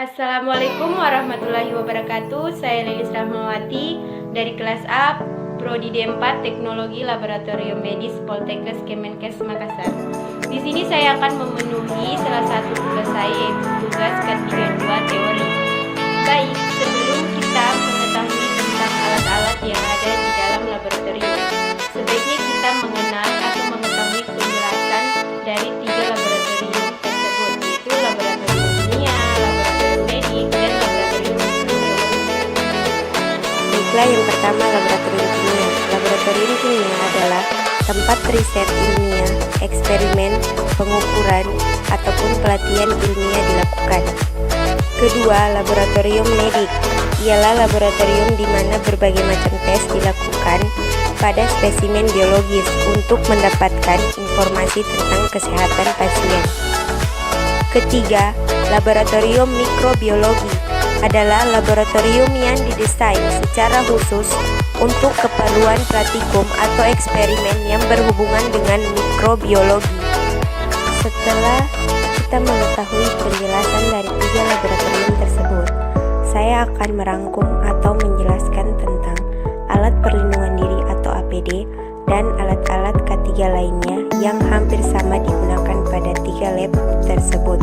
Assalamualaikum warahmatullahi wabarakatuh. Saya Lilis Rahmawati dari kelas A, Prodi D4 Teknologi Laboratorium Medis Poltekkes Kemenkes Makassar. Di sini saya akan memenuhi salah satu tugas saya, yaitu tugas K32 teori. Baik, sebelum kita mengetahui tentang alat-alat yang ada di dalam laboratorium, sebaiknya kita mengenal atau mengetahui penjelasan dari 3 laboratorium tersebut, yaitu laboratorium kimia, laboratorium medik, dan laboratorium mikrobiologi. Baiklah, yang pertama laboratorium kimia. Laboratorium kimia adalah tempat riset ilmiah, eksperimen, pengukuran, ataupun pelatihan ilmiah dilakukan. Kedua, laboratorium medik ialah laboratorium di mana berbagai macam tes dilakukan pada spesimen biologis untuk mendapatkan informasi tentang kesehatan pasien. Ketiga, laboratorium mikrobiologi adalah laboratorium yang didesain secara khusus untuk keperluan praktikum atau eksperimen yang berhubungan dengan mikrobiologi. Setelah kita mengetahui penjelasan dari 3 laboratorium tersebut, saya akan merangkum atau menjelaskan tentang alat perlindungan diri atau APD dan alat-alat K3 lainnya yang hampir sama digunakan pada 3 lab tersebut.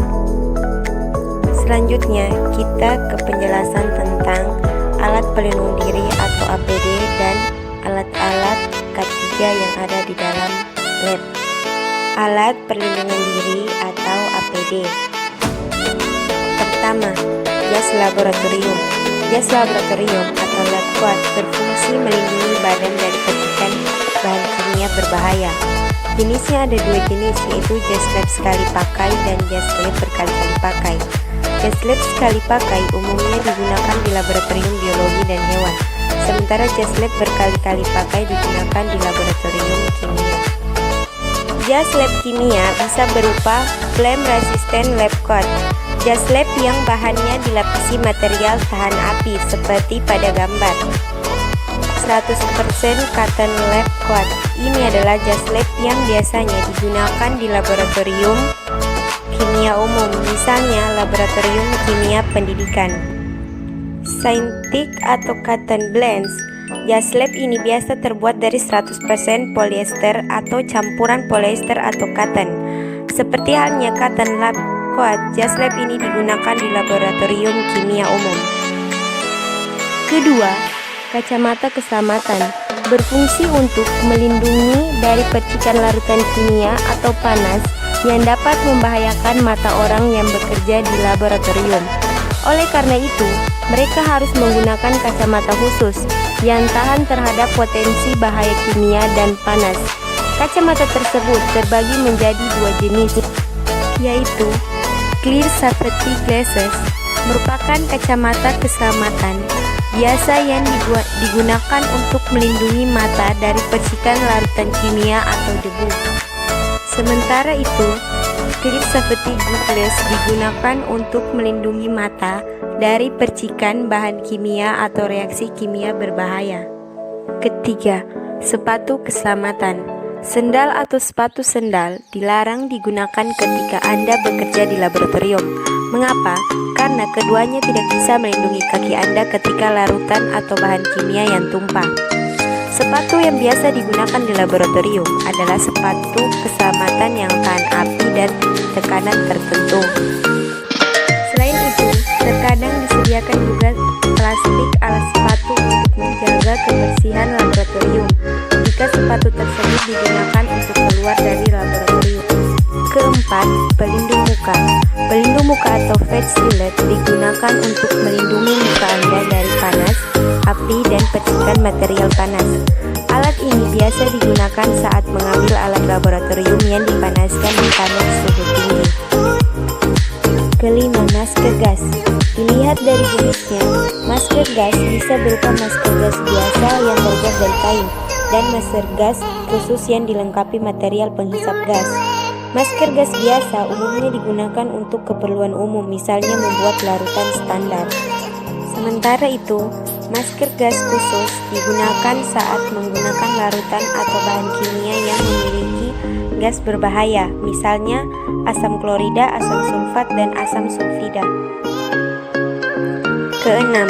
Selanjutnya, kita ke penjelasan tentang alat pelindung diri atau APD dan alat-alat K3 yang ada di dalam lab. Alat perlindungan diri atau APD. Pertama, jas laboratorium. Jas laboratorium atau lab coat berfungsi melindungi badan dari percikan bahan kimia berbahaya. Jenisnya ada 2 jenis, yaitu jas lab sekali pakai dan jas lab berkali-kali pakai. Jas lab sekali pakai umumnya digunakan di laboratorium biologi dan hewan, sementara jas lab berkali-kali pakai digunakan di laboratorium kimia. Jas lab kimia bisa berupa flame resistant lab coat, jas lab yang bahannya dilapisi material tahan api seperti pada gambar. 100% cotton lab coat. Ini adalah jas lab yang biasanya digunakan di laboratorium kimia umum, misalnya laboratorium kimia pendidikan. Synthetic atau cotton blends. Jas lab ini biasa terbuat dari 100% polyester atau campuran polyester atau cotton. Seperti halnya cotton lab coat, jas lab ini digunakan di laboratorium kimia umum. Kedua, kacamata keselamatan berfungsi untuk melindungi dari percikan larutan kimia atau panas yang dapat membahayakan mata orang yang bekerja di laboratorium. Oleh karena itu, mereka harus menggunakan kacamata khusus yang tahan terhadap potensi bahaya kimia dan panas. Kacamata tersebut terbagi menjadi 2 jenis, yaitu clear safety glasses, merupakan kacamata keselamatan biasa yang digunakan untuk melindungi mata dari percikan larutan kimia atau debu. Sementara itu, clear safety goggles digunakan untuk melindungi mata dari percikan bahan kimia atau reaksi kimia berbahaya. Ketiga, sepatu keselamatan. Sendal atau sepatu sendal dilarang digunakan ketika Anda bekerja di laboratorium. Mengapa? Karena keduanya tidak bisa melindungi kaki Anda ketika larutan atau bahan kimia yang tumpah. Sepatu yang biasa digunakan di laboratorium adalah sepatu keselamatan yang tahan api dan tekanan tertentu. Selain itu, terkadang disediakan juga plastik alas sepatu untuk menjaga kebersihan laboratorium jika sepatu tersebut digunakan untuk keluar dari laboratorium. Keempat, pelindung muka. Pelindung muka atau face shield digunakan untuk melindungi muka Anda dari panas, api, dan percikan material panas. Alat ini biasa digunakan saat mengambil alat laboratorium yang dipanaskan di panel suhu tinggi. Kelima, masker gas. Dilihat dari jenisnya, masker gas bisa berupa masker gas biasa yang terbuat dari kain dan masker gas khusus yang dilengkapi material penghisap gas. Masker gas biasa umumnya digunakan untuk keperluan umum, misalnya membuat larutan standar. Sementara itu, masker gas khusus digunakan saat menggunakan larutan atau bahan kimia yang memiliki gas berbahaya, misalnya asam klorida, asam sulfat, dan asam sulfida. Keenam,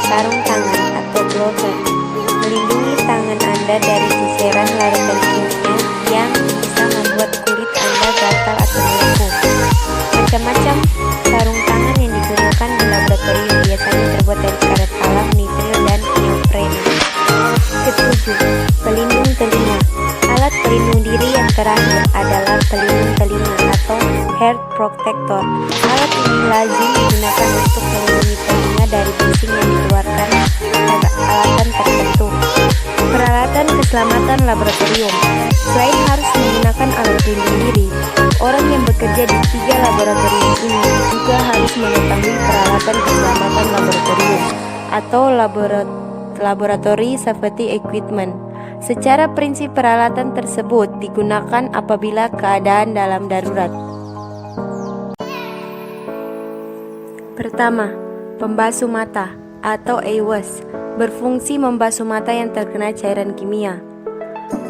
sarung tangan atau glove melindungi tangan Anda dari ceceran larutan kimia yang bisa membuat kulit Anda gatal atau melepuh. Macam-macam sarung tangan yang digunakan di laboratorium biasanya terbuat dari karet alam, nitril, dan neoprene. Ketujuh, pelindung telinga. Alat pelindung diri yang terakhir adalah pelindung telinga atau hair protector. Alat ini lazim digunakan untuk melindungi telinga dari bising yang dikeluarkan peralatan tertentu. Peralatan keselamatan laboratorium. Selain harus menggunakan alat pelindung diri, orang yang bekerja di 3 laboratorium ini juga harus mengetahui peralatan keselamatan laboratorium atau laboratory safety equipment. Secara prinsip peralatan tersebut digunakan apabila keadaan dalam darurat. Pertama, pembasuh mata atau AWAS berfungsi membasuh mata yang terkena cairan kimia.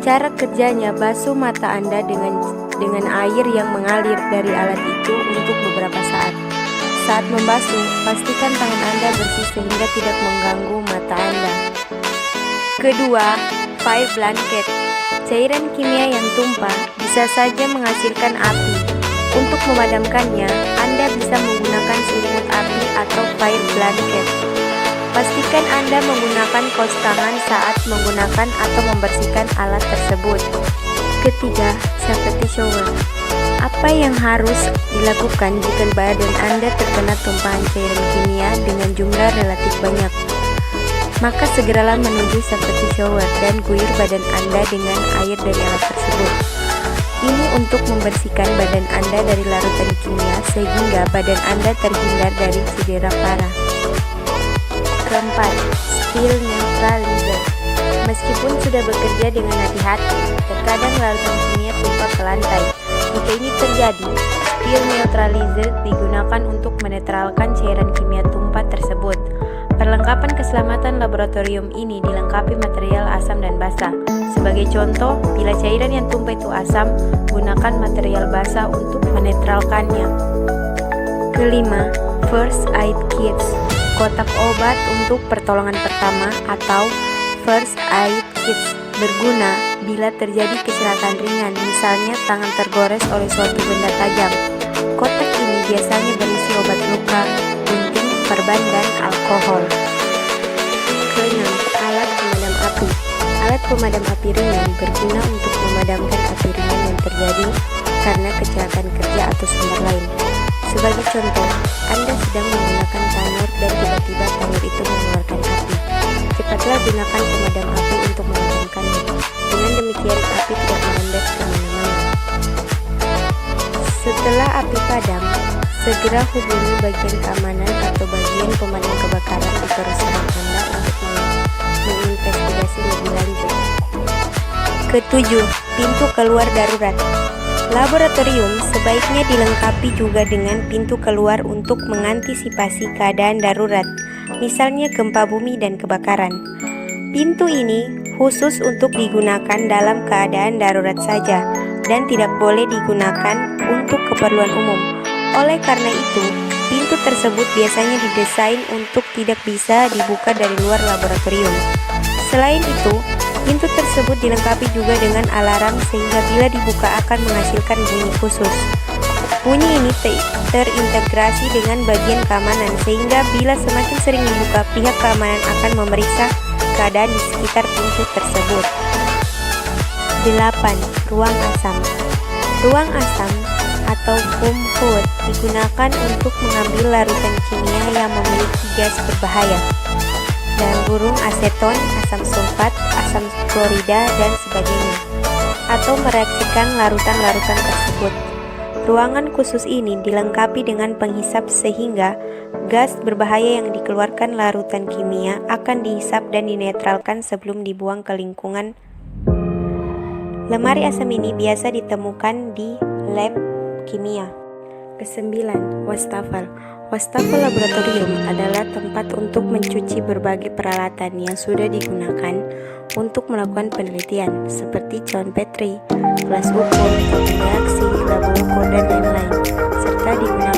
Cara kerjanya, basuh mata Anda dengan air yang mengalir dari alat itu untuk beberapa saat. Saat membasuh, pastikan tangan Anda bersih sehingga tidak mengganggu mata Anda. Kedua, fire blanket. Cairan kimia yang tumpah bisa saja menghasilkan api. Untuk memadamkannya, Anda bisa menggunakan selimut api atau fire blanket. Pastikan Anda menggunakan kaos tangan saat menggunakan atau membersihkan alat tersebut. Ketiga, safety shower. Apa yang harus dilakukan jika badan Anda terkena tumpahan cairan kimia dengan jumlah relatif banyak? Maka segeralah menuju safety shower dan guyur badan Anda dengan air dari alat tersebut. Ini untuk membersihkan badan Anda dari larutan kimia sehingga badan Anda terhindar dari cedera parah. Keempat, spill neutralizer. Meskipun sudah bekerja dengan hati-hati, terkadang larutan kimia tumpah ke lantai. Jika ini terjadi, spill neutralizer digunakan untuk menetralkan cairan kimia tumpah tersebut. Perlengkapan keselamatan laboratorium ini dilengkapi material asam dan basah. Sebagai contoh, bila cairan yang tumpah itu asam, gunakan material basah untuk menetralkannya. Kelima, first aid kits. Kotak obat untuk pertolongan pertama atau first aid kits berguna bila terjadi kecelakaan ringan, misalnya tangan tergores oleh suatu benda tajam. Kotak ini biasanya berisi obat luka, gunting, perban, dan alkohol. Keenam, alat pemadam api. Alat pemadam api ringan berguna untuk memadamkan api ringan yang terjadi karena kecelakaan kerja atau sumber lain. Sebagai contoh, Anda sedang menggunakan tanur dan tiba-tiba tanur itu mengeluarkan api. Cepatlah gunakan pemadam api untuk memadamkannya. Dengan demikian, api tidak merembet kemana-mana. Setelah api padam, segera hubungi bagian keamanan atau bagian pemadam kebakaran di perusahaan Anda untuk menginvestigasi lebih lanjut. Ketujuh, pintu keluar darurat. Laboratorium sebaiknya dilengkapi juga dengan pintu keluar untuk mengantisipasi keadaan darurat, misalnya gempa bumi dan kebakaran. Pintu ini khusus untuk digunakan dalam keadaan darurat saja dan tidak boleh digunakan untuk keperluan umum. Oleh karena itu, pintu tersebut biasanya didesain untuk tidak bisa dibuka dari luar laboratorium. Selain itu, pintu tersebut dilengkapi juga dengan alarm sehingga bila dibuka akan menghasilkan bunyi khusus. Bunyi ini terintegrasi dengan bagian keamanan sehingga bila semakin sering dibuka, pihak keamanan akan memeriksa keadaan di sekitar pintu tersebut. 8. Ruang asam. Ruang asam atau fume hood digunakan untuk mengambil larutan kimia yang memiliki gas berbahaya. Dalam kurung aseton, asam sulfat, asam klorida, dan sebagainya, atau mereaksikan larutan-larutan tersebut. Ruangan khusus ini dilengkapi dengan penghisap sehingga gas berbahaya yang dikeluarkan larutan kimia akan dihisap dan dinetralkan sebelum dibuang ke lingkungan. Lemari asam ini biasa ditemukan di lab kimia. Kesembilan, wastafel. Wastafel laboratorium adalah tempat untuk mencuci berbagai peralatan yang sudah digunakan untuk melakukan penelitian seperti cawan Petri, gelas ukur, reaksi, labu ukur, dan lain-lain, serta digunakan